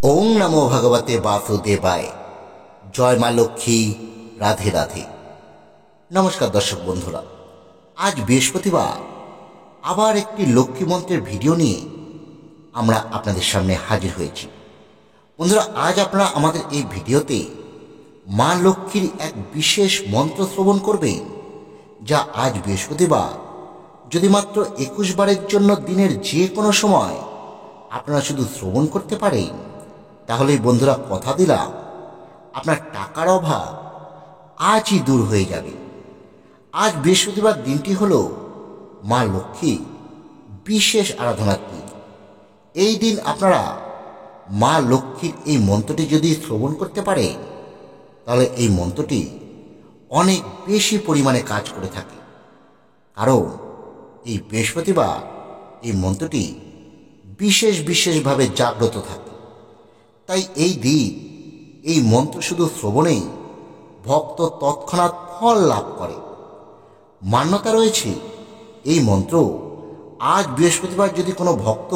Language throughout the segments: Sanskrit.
ওং নমো ভগবতে বাসুদেবায়। জয় মা লক্ষ্মী। রাধে রাধে। নমস্কার দর্শক বন্ধুরা, আজ বৃহস্পতিবার আবার একটি লক্ষ্মী মন্ত্রের ভিডিও নিয়ে আমরা আপনাদের সামনে হাজির হয়েছি। বন্ধুরা, আজ আপনারা আমাদের এই ভিডিওতে মা লক্ষ্মীর এক বিশেষ মন্ত্র শ্রবণ করবেন, যা আজ বৃহস্পতিবার যদি মাত্র 21 বারের জন্য দিনের যে কোনো সময় আপনারা শুধু শ্রবণ করতে পারেন, তাহলে বন্ধুরা কথা দিলাম আপনার টাকার অভাব আজই দূর হয়ে যাবে। আজ বৃহস্পতিবার দিনটি হল মা লক্ষ্মী বিশেষ আরাধনার দিন। এই দিন আপনারা মা লক্ষ্মীর এই মন্ত্রটি যদি শ্রবণ করতে পারেন, তাহলে এই মন্ত্রটি অনেক বেশি পরিমাণে কাজ করে থাকে। কারণ এই বৃহস্পতিবার এই মন্ত্রটি বিশেষভাবে জাগ্রত থাকে। তাই এই দিন এই মন্ত্র শুধু শ্রবণেই ভক্ত তৎক্ষণাৎ ফল লাভ করে। মান্যতা রয়েছে, এই মন্ত্র আজ বৃহস্পতিবার যদি কোনো ভক্ত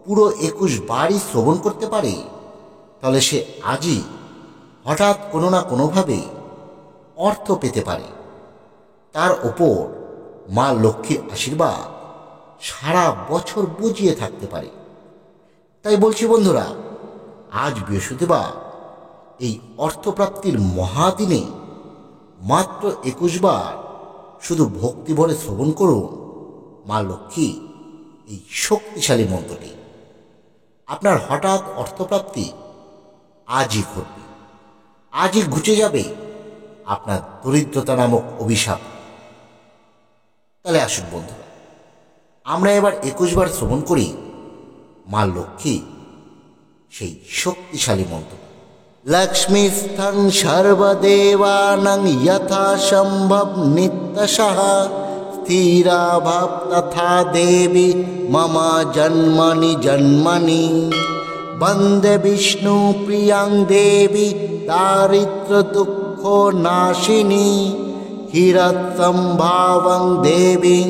পুরো 21 বারই শ্রবণ করতে পারে, তাহলে সে আজই হঠাৎ কোনো না কোনোভাবে অর্থ পেতে পারে। তার ওপর মা লক্ষ্মীর আশীর্বাদ সারা বছর বুঝিয়ে থাকতে পারে। তাই বলছি বন্ধুরা, আজ বৃহস্পতিবার এই অর্থপ্রাপ্তির মহাদিনে মাত্র 21 বার শুধু ভক্তি ভরে শ্রবণ করুন মা লক্ষ্মী এই শক্তিশালী মন্ত্রটি। আপনার হঠাৎ অর্থপ্রাপ্তি আজই ঘটবে, আজই ঘুচে যাবে আপনার দরিদ্রতা নামক অভিশাপ। তাহলে আসুন বন্ধুরা, আমরা এবার 21 বার শ্রবণ করি মা লক্ষ্মী সেই শক্তিশালী মন্ত্র। লক্ষ্মীস্থং সর্বদেবানাং যথা সম্ভব নিত্যশঃ স্থিরা ভাব তথা দেবী মম জন্মনি জন্মনি বন্দে বিষ্ণু প্রিয়াং দেবী দারিদ্র দুঃখ নাশিনী ক্ষীরসম্ভাবং দেবীং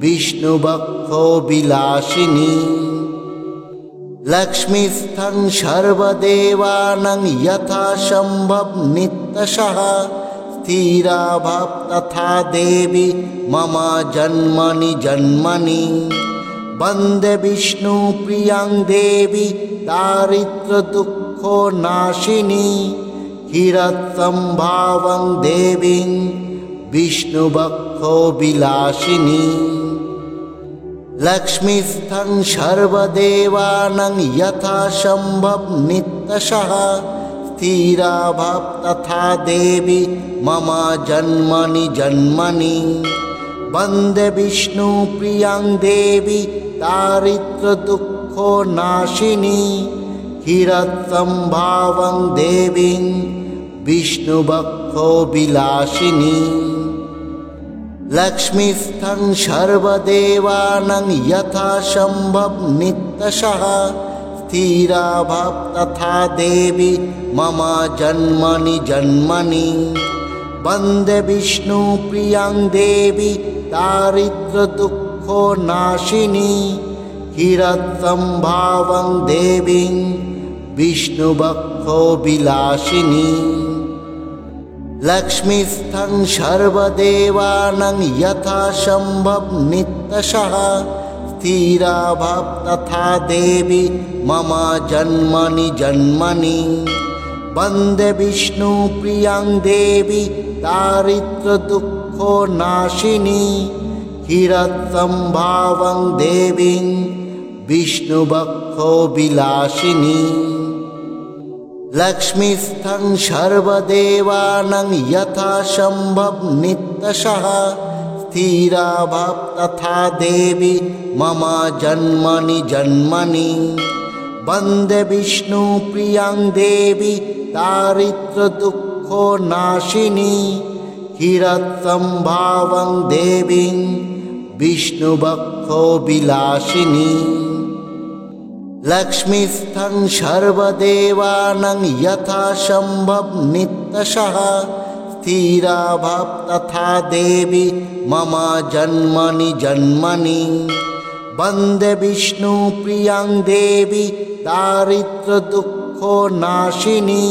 বিষ্ণুবক্ষ বিলাসিনী। লক্ষ্মীস্থং সর্বদেবানাং যথা সম্ভব নিত্যশঃ স্থিরা ভাব তথা দেবী মম জন্মনি জন্মনি বন্দে বিষ্ণু প্রিয়াং দেবী দারিদ্র দুঃখ নাশিনী ক্ষীরসম্ভাবং দেবীং বিষ্ণুবক্ষ বিলাসিনী। লক্ষ্মীস্থং সর্বদেবানাং যথা সম্ভব নিত্যশঃ স্থিরা ভাব তথা দেবী মম জন্মনি জন্মনি বন্দে বিষ্ণু প্রিয়াং দেবী দারিদ্র দুঃখ নাশিনী ক্ষীরসম্ভাবং দেবীং বিষ্ণুবক্ষ বিলাসিনী। লক্ষ্মীস্থং সর্বদেবানাং যথা সম্ভব নিত্যশঃ স্থিরা ভাব তথা দেবী মম জন্মনি জন্মনি বন্দে বিষ্ণু প্রিয়াং দেবী দারিদ্র দুঃখ নাশিনী ক্ষীরসম্ভাবং দেবীং বিষ্ণুবক্ষ বিলাসিনী। লক্ষ্মীস্থং সর্বদেবানাং যথা সম্ভব নিত্যশঃ স্থিরা ভাব তথা দেবী মম জন্মনি জন্মনি বন্দে বিষ্ণু প্রিয়াং দেবী দারিদ্র দুঃখ নাশিনী ক্ষীরসম্ভাবং দেবীং বিষ্ণুবক্ষ বিলাসিনী। লক্ষ্মীস্থং সর্বদেবানাং যথা সম্ভব নিত্যশঃ স্থিরা ভাব তথা দেবী মম জন্মনি জন্মনি বন্দে বিষ্ণু প্রিয়াং দেবী দারিদ্র দুঃখ নাশিনী ক্ষীরসম্ভাবং দেবীং বিষ্ণুবক্ষ বিলাসিনী। লক্ষ্মীস্থং সর্বদেবানাং যথা সম্ভব নিত্যশঃ স্থিরা ভাব তথা দেবী মম জন্মনি জন্মনি বন্দে বিষ্ণু প্রিয়াং দেবী दारिद्र्यदुःखनाशिनी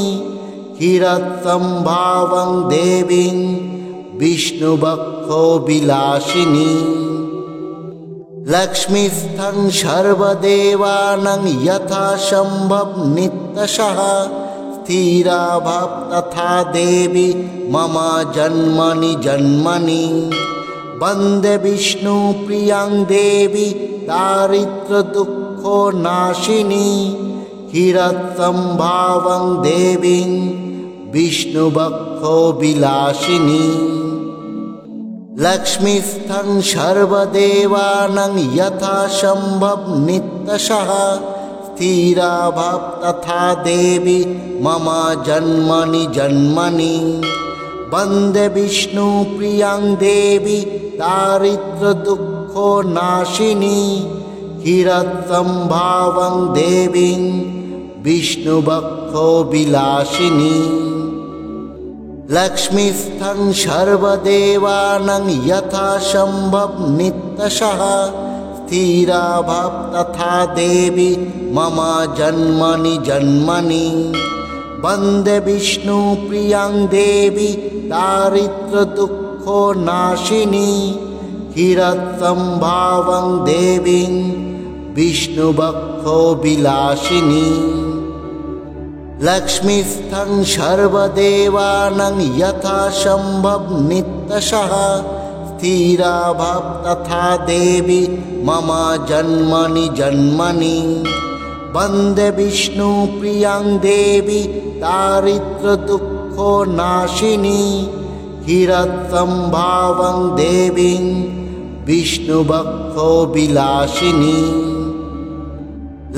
क्षीरसम्भवां देवीं विष्णुवक्षोविलासिनी लक्ष्मीस्थं सर्वदेवानां यथासम्भव नित्यशः स्थिरा भव तथा देवी मम जन्मनि जन्मनि वन्दे विष्णुप्रियां देवी दारिद्र्यदुःखनाशिनी क्षीरसम्भवां देवीं विष्णुवक्षोविलासिनी लक्ष्मीस्थं सर्वदेवानां यथासम्भव नित्यशः स्थिरा भव तथा देवी मम जन्मनि जन्मनि वन्दे विष्णुप्रियां देवी दारिद्र्यदुःखनाशिनी क्षीरसम्भवां देवीं विष्णुवक्षोविलासिनी लक्ष्मीस्थं सर्वदेवानां यथासम्भव नित्यशः स्थिरा भव तथा देवी मम जन्मनि जन्मनि वन्दे विष्णुप्रियां देवी दारिद्र्यदुःखनाशिनी क्षीरसम्भवां देवीं विष्णुवक्षोविलासिनी लक्ष्मीस्थं सर्वदेवानां यथासम्भव नित्यशः स्थिरा भव तथा देवी मम जन्मनि जन्मनि वन्दे विष्णुप्रियां देवी दारिद्र्यदुःखनाशिनी क्षीरसम्भवां देवीं विष्णुवक्षोविलासिनी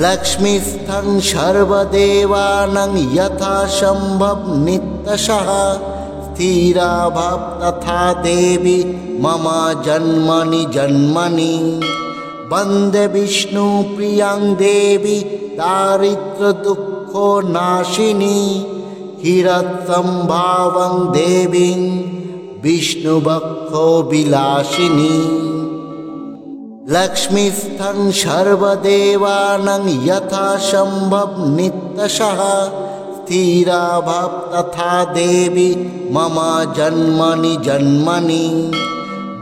लक्ष्मीस्थं सर्वदेवानां यथासम्भव नित्यशः स्थिरा भव तथा देवी मम जन्मनि जन्मनि वन्दे विष्णुप्रियां देवी दारिद्र्यदुःखनाशिनी क्षीरसम्भवां देवीं विष्णुवक्षोविलासिनी लक्ष्मीस्थं सर्वदेवानां यथासम्भव नित्यशः स्थिरा भव तथा देवी मम जन्मनि जन्मनि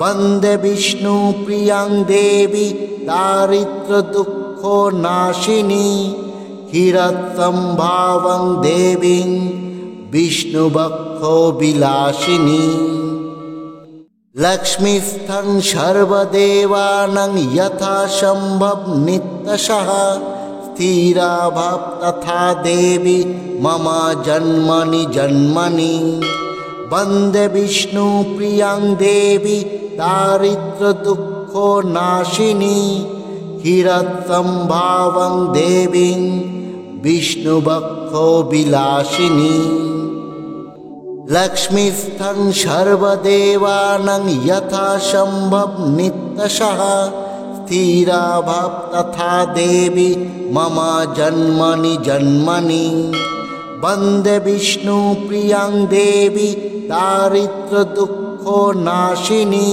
वन्दे विष्णुप्रियां देवी दारिद्र्यदुःखनाशिनी क्षीरसम्भवां देवीं विष्णुवक्षोविलासिनी लक्ष्मीस्थं सर्वदेवानां यथासम्भव नित्यशः स्थिरा भव तथा देवी मम जन्मनि जन्मनि वन्दे विष्णुप्रियां देवी दारिद्र्यदुःखनाशिनी क्षीरसम्भवां देवीं विष्णुवक्षोविलासिनी लक्ष्मीस्थं सर्वदेवानां यथासम्भव नित्यशः स्थिरा भव तथा देवी मम जन्मनि जन्मनि वन्दे विष्णुप्रियां देवी दारिद्र्यदुःखनाशिनी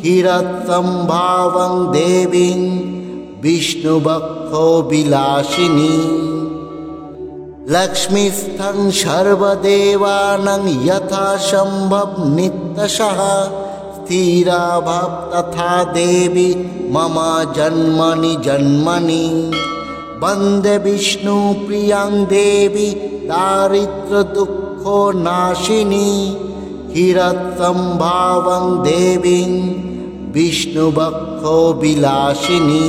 क्षीरसम्भवां देवीं विष्णुवक्षोविलासिनी लक्ष्मीस्थं सर्वदेवानां यथासम्भव नित्यशः स्थिरा भव तथा देवी मम जन्मनि जन्मनि वन्दे विष्णुप्रियां देवी दारिद्र्यदुःखनाशिनी क्षीरसम्भवां देवीं विष्णुवक्षोविलासिनी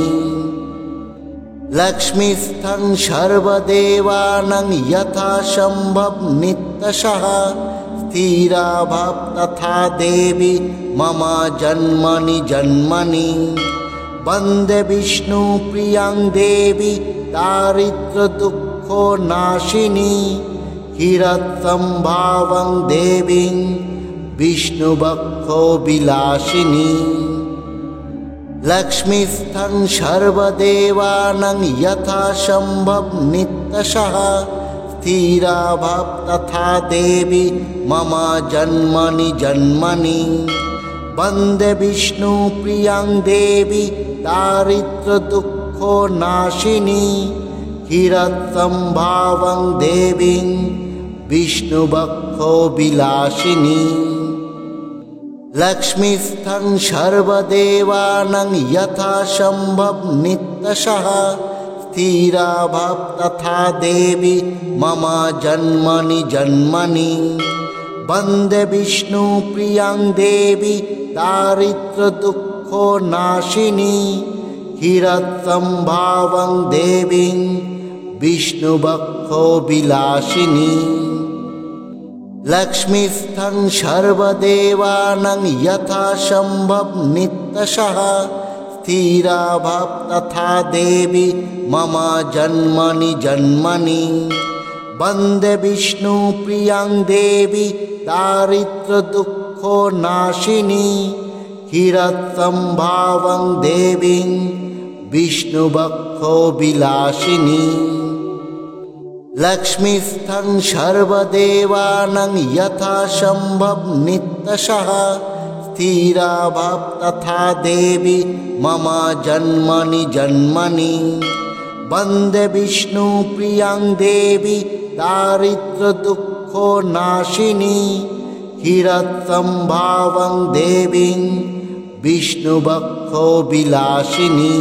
लक्ष्मीस्थं सर्वदेवानां यथासम्भव नित्यशः स्थिरा भव तथा देवी मम जन्मनि जन्मनि वन्दे विष्णुप्रियां देवी दारिद्र्यदुःखनाशिनी क्षीरसम्भवां देवीं विष्णुवक्षोविलासिनी लक्ष्मीस्थं सर्वदेवानां यथासम्भव नित्यशः स्थिरा भव तथा देवी मम जन्मनि जन्मनि वन्दे विष्णुप्रियां देवी दारिद्र्यदुःखनाशिनी क्षीरसम्भावं देवीं विष्णुवक्षो विलासिनी लक्ष्मीस्थं सर्वदेवानां यथा सम्भव नित्यशः स्थिरा भव तथा देवी मम जन्मनि जन्मनि वन्दे विष्णुप्रियां देवी दारिद्र्यदुःखनाशिनी क्षीरसम्भावं देवीं विष्णुवक्षो विलासिनी लक्ष्मीस्थं सर्वदेवानां यथा सम्भव नित्यशः स्थिरा भव तथा देवी मम जन्मनि जन्मनि वन्दे विष्णुप्रियां देवी दारिद्र्यदुःखनाशिनी क्षीरसम्भावं देवीं विष्णुवक्षो विलासिनी लक्ष्मीस्थं सर्वदेवानां यथा सम्भव नित्यशः स्थिरा भव तथा देवी मम जन्मनि जन्मनि वन्दे विष्णुप्रियां देवी दारिद्र्यदुःखनाशिनी क्षीरसम्भावं देवीं विष्णुवक्षो विलासिनी।